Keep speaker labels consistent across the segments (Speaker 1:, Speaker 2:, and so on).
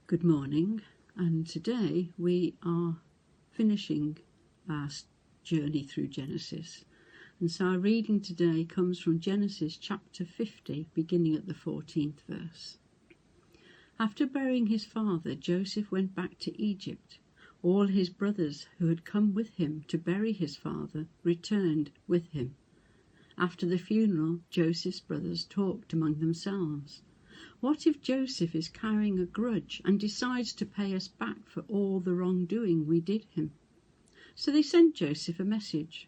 Speaker 1: Good morning, and today we are finishing our journey through Genesis. And so our reading today comes from Genesis chapter 50, beginning at the 14th verse. After burying his father, Joseph went back to Egypt. All his brothers who had come with him to bury his father returned with him. After the funeral, Joseph's brothers talked among themselves. What if Joseph is carrying a grudge and decides to pay us back for all the wrongdoing we did him? So they sent Joseph a message.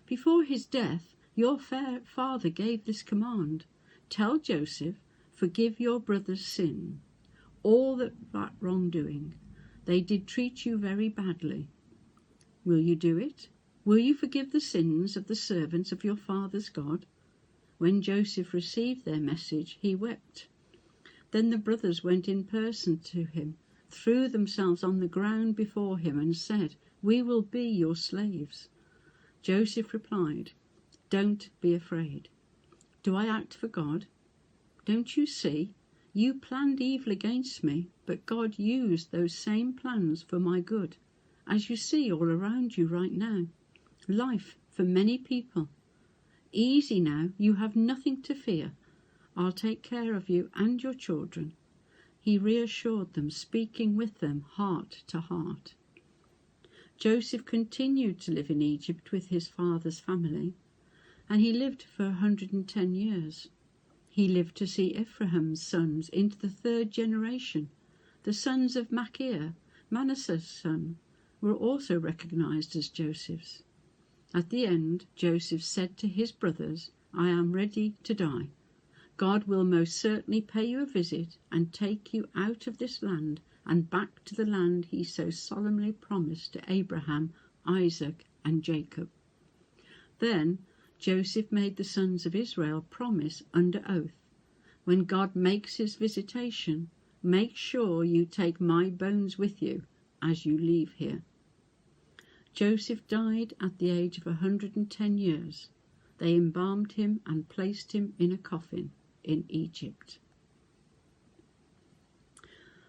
Speaker 1: Before his death, your father gave this command. Tell Joseph, forgive your brother's sin, all that wrongdoing. They did treat you very badly. Will you do it? Will you forgive the sins of the servants of your father's God? When Joseph received their message, he wept. Then the brothers went in person to him, threw themselves on the ground before him and said, We will be your slaves. Joseph replied, Don't be afraid. Do I act for God? Don't you see? You planned evil against me, but God used those same plans for my good, as you see all around you right now. Life for many people. Easy now, you have nothing to fear. I'll take care of you and your children. He reassured them, speaking with them heart to heart. Joseph continued to live in Egypt with his father's family, and he lived for 110 years. He lived to see Ephraim's sons into the third generation. The sons of Machir, Manasseh's son, were also recognized as Joseph's. At the end, Joseph said to his brothers, I am ready to die. God will most certainly pay you a visit and take you out of this land and back to the land he so solemnly promised to Abraham, Isaac, and Jacob. Then Joseph made the sons of Israel promise under oath, when God makes his visitation, make sure you take my bones with you as you leave here. Joseph died at the age of 110 years. They embalmed him and placed him in a coffin in Egypt.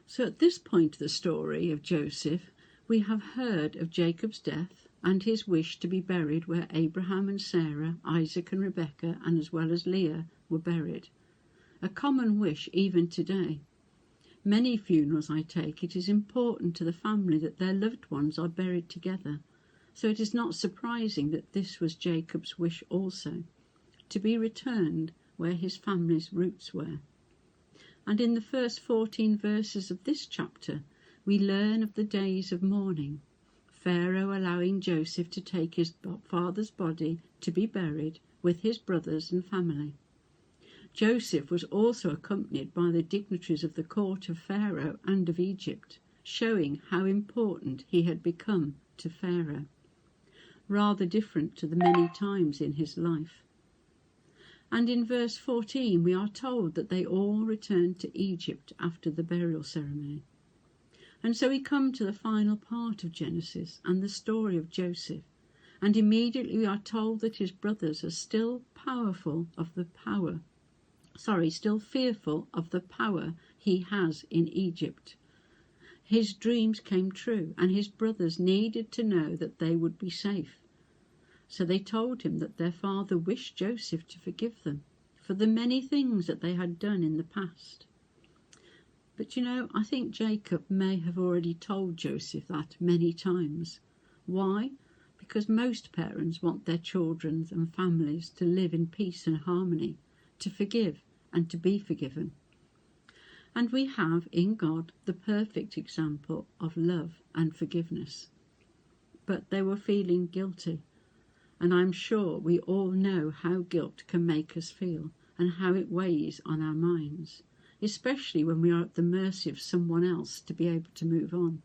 Speaker 1: So at this point of the story of Joseph, we have heard of Jacob's death and his wish to be buried where Abraham and Sarah, Isaac and Rebekah, and as well as Leah were buried. A common wish even today. Many funerals, I take it, is important to the family that their loved ones are buried together. So it is not surprising that this was Jacob's wish also, to be returned where his family's roots were. And in the first 14 verses of this chapter, we learn of the days of mourning, Pharaoh allowing Joseph to take his father's body to be buried with his brothers and family. Joseph was also accompanied by the dignitaries of the court of Pharaoh and of Egypt, showing how important he had become to Pharaoh, rather different to the many times in his life. And in verse 14 we are told that they all returned to Egypt after the burial ceremony. And so we come to the final part of Genesis and the story of Joseph, and immediately we are told that his brothers are still fearful of the power he has in Egypt. His dreams came true, and his brothers needed to know that they would be safe. So they told him that their father wished Joseph to forgive them for the many things that they had done in the past. But I think Jacob may have already told Joseph that many times. Why? Because most parents want their children and families to live in peace and harmony, to forgive and to be forgiven. And we have in God the perfect example of love and forgiveness. But they were feeling guilty. And I'm sure we all know how guilt can make us feel and how it weighs on our minds, especially when we are at the mercy of someone else to be able to move on.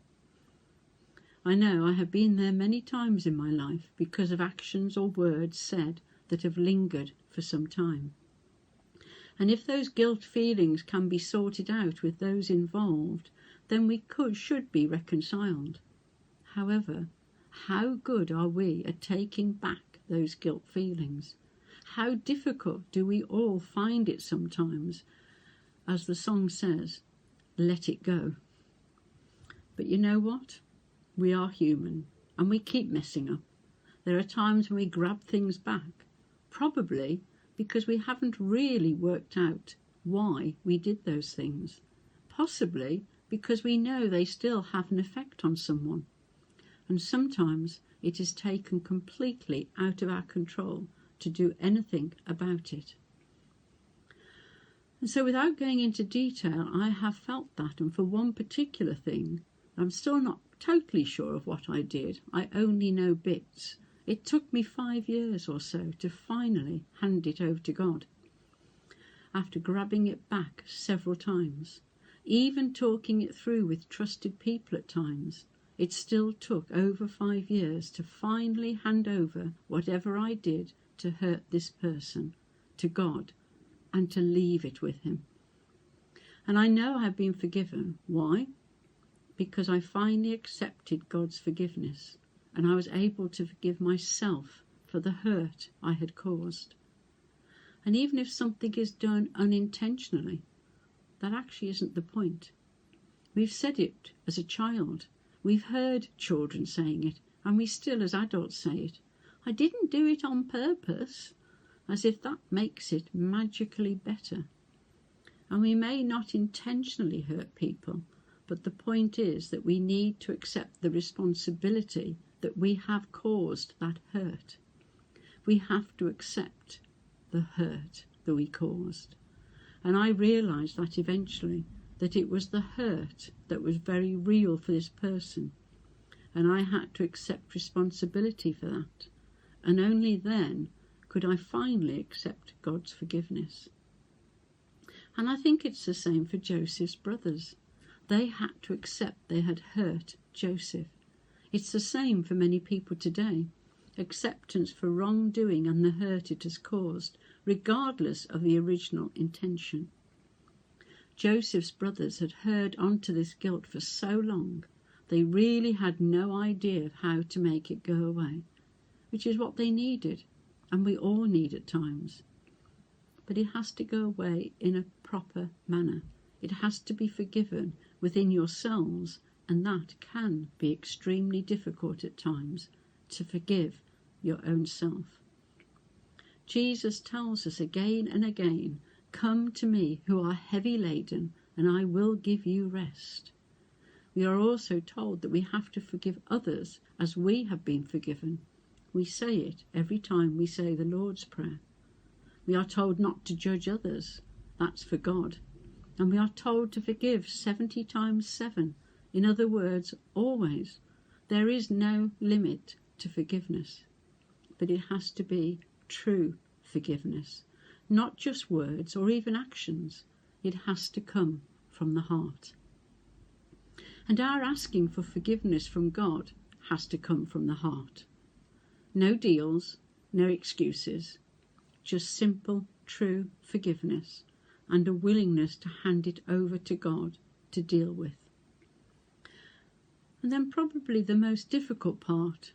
Speaker 1: I know I have been there many times in my life because of actions or words said that have lingered for some time. And if those guilt feelings can be sorted out with those involved, then we should be reconciled. However, how good are we at taking back those guilt feelings? How difficult do we all find it sometimes? As the song says, let it go. But you know what? We are human and we keep messing up. There are times when we grab things back, probably because we haven't really worked out why we did those things. Possibly because we know they still have an effect on someone. And sometimes it is taken completely out of our control to do anything about it. And so without going into detail, I have felt that, and for one particular thing, I'm still not totally sure of what I did. I only know bits. It took me 5 years or so to finally hand it over to God. After grabbing it back several times, even talking it through with trusted people at times, it still took over 5 years to finally hand over whatever I did to hurt this person to God and to leave it with him. And I know I've been forgiven. Why? Because I finally accepted God's forgiveness, and I was able to forgive myself for the hurt I had caused. And even if something is done unintentionally, that actually isn't the point. We've said it as a child. We've heard children saying it, and we still as adults say it. I didn't do it on purpose, as if that makes it magically better. And we may not intentionally hurt people, but the point is that we need to accept the responsibility that we have caused that hurt. We have to accept the hurt that we caused. And I realised that eventually, that it was the hurt that was very real for this person. And I had to accept responsibility for that. And only then could I finally accept God's forgiveness. And I think it's the same for Joseph's brothers. They had to accept they had hurt Joseph. It's the same for many people today. Acceptance for wrongdoing and the hurt it has caused, regardless of the original intention. Joseph's brothers had held on to this guilt for so long, they really had no idea of how to make it go away, which is what they needed, and we all need at times. But it has to go away in a proper manner. It has to be forgiven within yourselves, and that can be extremely difficult at times, to forgive your own self. Jesus tells us again and again, "Come to me who are heavy laden, and I will give you rest." We are also told that we have to forgive others as we have been forgiven. We say it every time we say the Lord's Prayer. We are told not to judge others. That's for God. And we are told to forgive 70 times 7. In other words, always. There is no limit to forgiveness. But it has to be true forgiveness. Not just words or even actions. It has to come from the heart. And our asking for forgiveness from God has to come from the heart. No deals, no excuses. Just simple, true forgiveness and a willingness to hand it over to God to deal with. And then probably the most difficult part,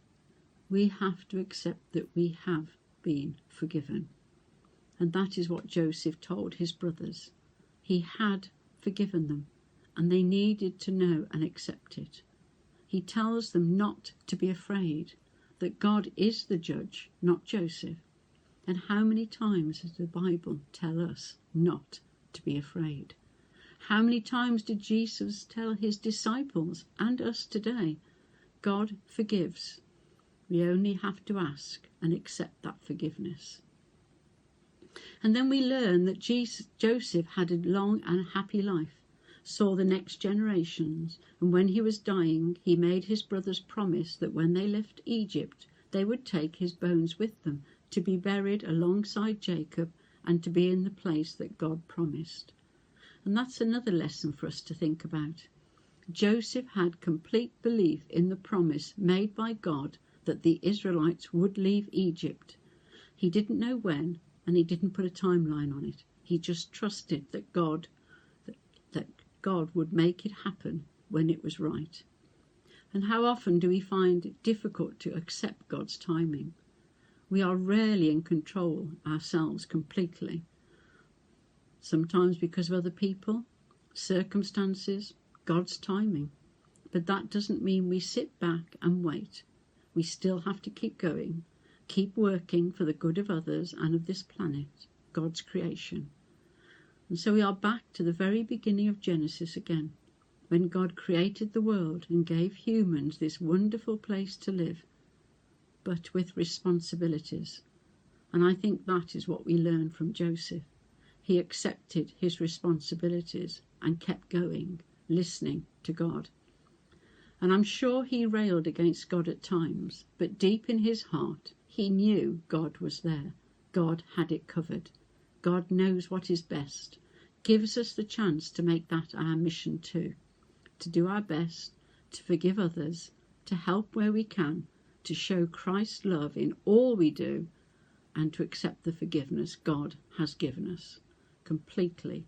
Speaker 1: we have to accept that we have been forgiven. And that is what Joseph told his brothers. He had forgiven them, and they needed to know and accept it. He tells them not to be afraid, that God is the judge, not Joseph. And how many times does the Bible tell us not to be afraid? How many times did Jesus tell his disciples and us today, God forgives. We only have to ask and accept that forgiveness. And then we learn that Joseph had a long and happy life, saw the next generations, and when he was dying, he made his brothers promise that when they left Egypt, they would take his bones with them to be buried alongside Jacob and to be in the place that God promised. And that's another lesson for us to think about. Joseph had complete belief in the promise made by God that the Israelites would leave Egypt. He didn't know when, and he didn't put a timeline on it. He just trusted that God would make it happen when it was right. And how often do we find it difficult to accept God's timing? We are rarely in control ourselves completely. Sometimes because of other people, circumstances, God's timing. But that doesn't mean we sit back and wait. We still have to keep going, keep working for the good of others and of this planet, God's creation. And so we are back to the very beginning of Genesis again, when God created the world and gave humans this wonderful place to live, but with responsibilities. And I think that is what we learn from Joseph. He accepted his responsibilities and kept going, listening to God. And I'm sure he railed against God at times, but deep in his heart, he knew God was there. God had it covered. God knows what is best, gives us the chance to make that our mission too, to do our best, to forgive others, to help where we can, to show Christ's love in all we do, and to accept the forgiveness God has given us completely